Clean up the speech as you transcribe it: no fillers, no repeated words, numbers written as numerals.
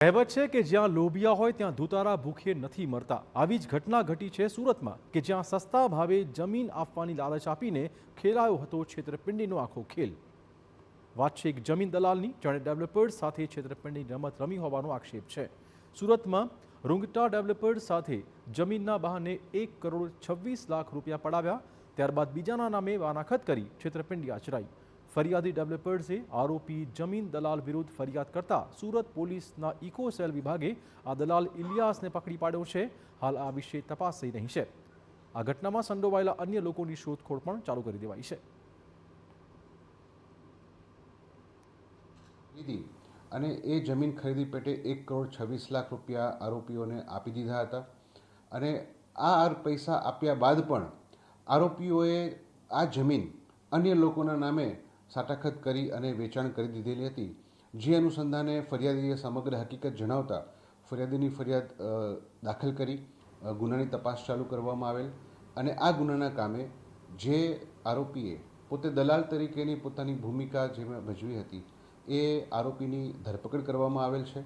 કહેવત છે કે જ્યાં લોભિયા હોય ત્યાં ધુતારા ભૂખે નથી મરતા। આવી જ ઘટના ઘટી છે સુરતમાં કે જ્યાં સસ્તા ભાવે જમીન આપવાની લાલચ આપીને ખેલાયો હતો છેતરપિંડીનો આખો ખેલ। વાત છે એક જમીન દલાલની, જેણે ડેવલપર્સ સાથે છેતરપિંડીની રમત રમી હોવાનો આક્ષેપ છે। સુરતમાં રૂંગટા ડેવલપર્સ સાથે જમીનના બહાને 1,26,00,000 રૂપિયા પડાવ્યા, ત્યારબાદ બીજાના નામે વાનાખત કરી છેતરપિંડી આચરાઈ। ફરિયાદી ડેવલપર્સે આરોપી જમીન દલાલ વિરુદ્ધ ફરિયાદ કરતા સુરત પોલીસના ઇકો સેલ વિભાગે આ દલાલ ઇલિયાસને પકડી પાડ્યો છે। હાલ આ વિશે તપાસ થઈ રહી છે। આ ઘટનામાં સંડોવાયેલા અન્ય લોકોની શોધખોળ પણ ચાલુ કરી દેવાઈ છે। અને એ જમીન ખરીદી પેટે 1,26,00,000 રૂપિયા આરોપીઓને આપી દીધા હતા અને આ પૈસા આપ્યા બાદ પણ આરોપીઓએ આ જમીન અન્ય લોકોના નામે સાટાખત કરી અને વેચાણ કરી દીધેલી હતી। જે અનુસંધાને ફરિયાદીએ સમગ્ર હકીકત જણાવતા ફરિયાદીની ફરિયાદ દાખલ કરી ગુનાની તપાસ ચાલુ કરવામાં આવેલ અને આ ગુનાના કામે જે આરોપીએ પોતે દલાલ તરીકેની પોતાની ભૂમિકા જે ભજવી હતી એ આરોપીની ધરપકડ કરવામાં આવેલ છે।